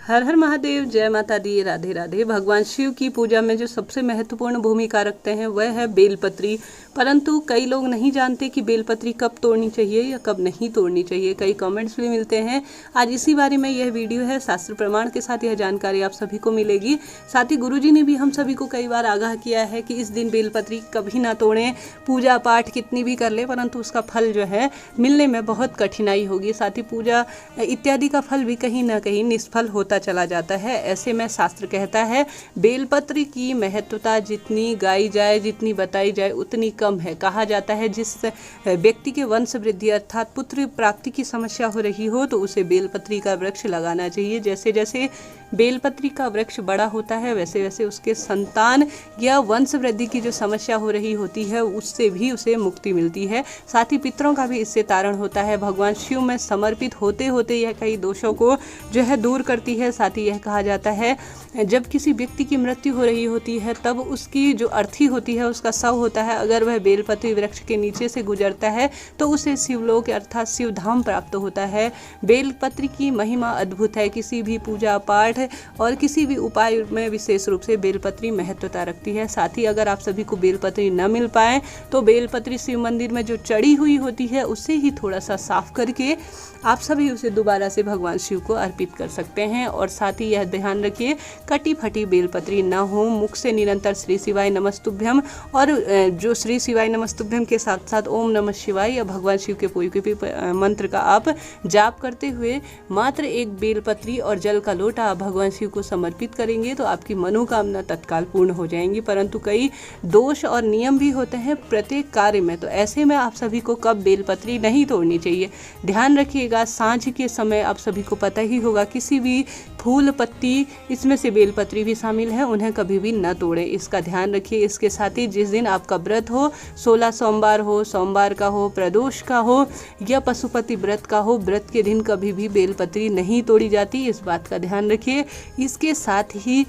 हर हर महादेव, जय माता दी, राधे राधे। भगवान शिव की पूजा में जो सबसे महत्वपूर्ण भूमिका रखते हैं वह है बेलपत्री। परंतु कई लोग नहीं जानते कि बेलपत्री कब तोड़नी चाहिए या कब नहीं तोड़नी चाहिए। कई कमेंट्स भी मिलते हैं। आज इसी बारे में यह वीडियो है। शास्त्र प्रमाण के साथ यह जानकारी आप सभी को मिलेगी। साथ ही गुरुजी ने भी हम सभी को कई बार आगाह किया है कि इस दिन बेलपत्री कभी ना तोड़ें। पूजा पाठ कितनी भी कर ले परंतु उसका फल जो है मिलने में बहुत कठिनाई होगी। साथ ही पूजा इत्यादि का फल भी कहीं ना कहीं निष्फल होता चला जाता है। ऐसे में शास्त्र कहता है बेलपत्र की महत्वता जितनी गाई जाए, जितनी बताई जाए उतनी कम है। कहा जाता है जिस व्यक्ति के वंश वृद्धि अर्थात पुत्र प्राप्ति की समस्या हो रही हो तो उसे बेलपत्री का वृक्ष लगाना चाहिए। जैसे जैसे बेलपत्री का वृक्ष बड़ा होता है वैसे वैसे उसके संतान या वंश वृद्धि की जो समस्या हो रही होती है उससे भी उसे मुक्ति मिलती है। साथ ही पितरों का भी इससे तारण होता है। भगवान शिव में समर्पित होते होते यह कई दोषों को जो है दूर करती है। साथ ही यह कहा जाता है जब किसी व्यक्ति की मृत्यु हो रही होती है तब उसकी जो अर्थी होती है, उसका शव होता है, अगर वह बेलपत्री वृक्ष के नीचे से गुजरता है तो उसे शिवलोक अर्थात शिवधाम प्राप्त होता है। बेलपत्री की महिमा अद्भुत है। किसी भी पूजा पाठ और किसी भी उपाय में विशेष रूप से बेलपत्री महत्वता रखती है। साथ ही अगर आप सभी को बेलपत्री न मिल पाए तो बेलपत्री शिव मंदिर में जो चढ़ी हुई होती है उससे ही थोड़ा सा साफ करके आप सभी उसे दोबारा से भगवान शिव को अर्पित कर सकते हैं। और साथ ही यह ध्यान रखिए कटी फटी बेलपत्री न हो। मुख से निरंतर श्री शिवाय नमस्तुभ्यम और जो श्री शिवाय नमस्तुभ्यम के साथ साथ ओम नमः शिवाय या भगवान शिव के कोई भी मंत्र का आप जाप करते हुए मात्र एक बेलपत्री और जल का लोटा आप भगवान शिव को समर्पित करेंगे तो आपकी मनोकामना तत्काल पूर्ण हो जाएंगी। परंतु कई दोष और नियम भी होते हैं प्रत्येक कार्य में, तो ऐसे में आप सभी को कब बेलपत्री नहीं तोड़नी चाहिए ध्यान रखिएगा। सांझ के समय आप सभी को पता ही होगा किसी भी फूल पत्ती इसमें से बेलपत्री भी शामिल है, उन्हें कभी भी न तोड़ें, इसका ध्यान रखिए। इसके साथ ही जिस दिन आपका व्रत हो, 16 सोमवार हो, सोमवार का हो, प्रदोष का हो या पशुपति व्रत का हो, व्रत के दिन कभी भी बेलपत्री नहीं तोड़ी जाती, इस बात का ध्यान रखिए। इसके साथ ही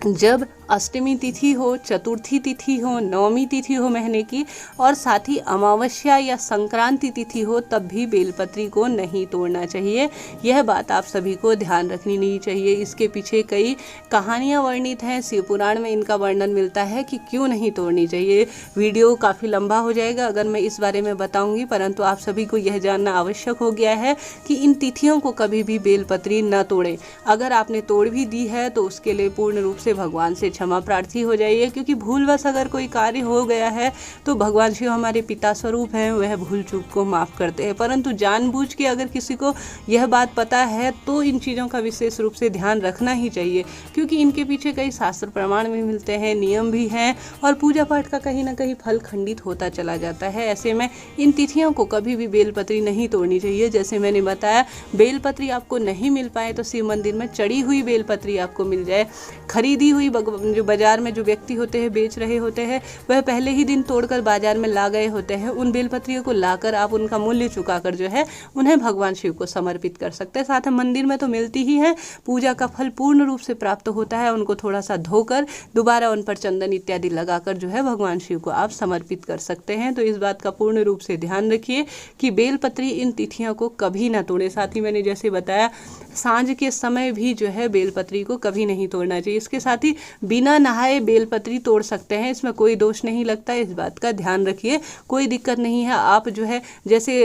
जब अष्टमी तिथि हो, चतुर्थी तिथि हो, नवमी तिथि हो महीने की और साथ ही अमावस्या या संक्रांति तिथि हो तब भी बेलपत्री को नहीं तोड़ना चाहिए। यह बात आप सभी को ध्यान रखनी नहीं चाहिए। इसके पीछे कई कहानियां वर्णित हैं। शिव पुराण में इनका वर्णन मिलता है कि क्यों नहीं तोड़नी चाहिए। वीडियो काफ़ी लंबा हो जाएगा अगर मैं इस बारे में बताऊंगी, परंतु आप सभी को यह जानना आवश्यक हो गया है कि इन तिथियों को कभी भी बेलपत्री न तोड़ें। अगर आपने तोड़ भी दी है तो उसके लिए पूर्ण रूप से भगवान से क्षमा प्रार्थी हो जाइए, क्योंकि भूलवश अगर कोई कार्य हो गया है तो भगवान शिव हमारे पिता स्वरूप हैं, वह भूल चूक को माफ़ करते हैं। परंतु जानबूझ के अगर किसी को यह बात पता है तो इन चीज़ों का विशेष रूप से ध्यान रखना ही चाहिए, क्योंकि इनके पीछे कई शास्त्र प्रमाण भी मिलते हैं, नियम भी हैं और पूजा पाठ का कहीं ना कहीं फल खंडित होता चला जाता है। ऐसे में इन तिथियों को कभी भी बेलपत्री नहीं तोड़नी चाहिए। जैसे मैंने बताया बेलपत्री आपको नहीं मिल पाए तो शिव मंदिर में चढ़ी हुई बेलपत्री आपको मिल जाए। खरीदी हुई जो बाजार में जो व्यक्ति होते हैं बेच रहे होते हैं वह पहले ही दिन तोड़कर बाजार में ला गए होते हैं। उन बेलपत्रियों को लाकर आप उनका मूल्य चुकाकर जो है उन्हें भगवान शिव को समर्पित कर सकते हैं। साथ ही मंदिर में तो मिलती ही है, पूजा का फल पूर्ण रूप से प्राप्त होता है। उनको थोड़ा सा धोकर दोबारा उन पर चंदन इत्यादि लगाकर जो है भगवान शिव को आप समर्पित कर सकते हैं। तो इस बात का पूर्ण रूप से ध्यान रखिए कि बेलपत्री इन तिथियों को कभी ना तोड़े। साथ ही मैंने जैसे बताया सांझ के समय भी जो है बेलपत्री को कभी नहीं तोड़ना चाहिए। इसके साथ ही बिना नहाए बेलपत्री तोड़ सकते हैं, इसमें कोई दोष नहीं लगता, इस बात का ध्यान रखिए, कोई दिक्कत नहीं है। आप जो है जैसे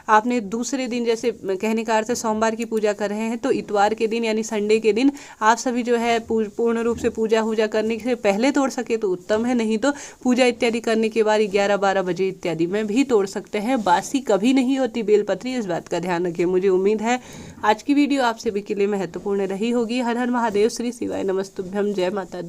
आपने दूसरे दिन जैसे कहने का अर्थ है सोमवार की पूजा कर रहे हैं तो इतवार के दिन यानी संडे के दिन आप सभी जो है पूर्ण रूप से पूजा करने से पहले तोड़ सके तो उत्तम है, नहीं तो पूजा इत्यादि करने के बाद 11-12 बजे इत्यादि में भी तोड़ सकते हैं। बासी कभी नहीं होती बेलपत्री, इस बात का ध्यान रखिए। मुझे उम्मीद है आज की वीडियो आप सभी के लिए महत्वपूर्ण रही होगी। हर हर महादेव, श्री शिवाय नमस्तुभ्यम, जय माता दी।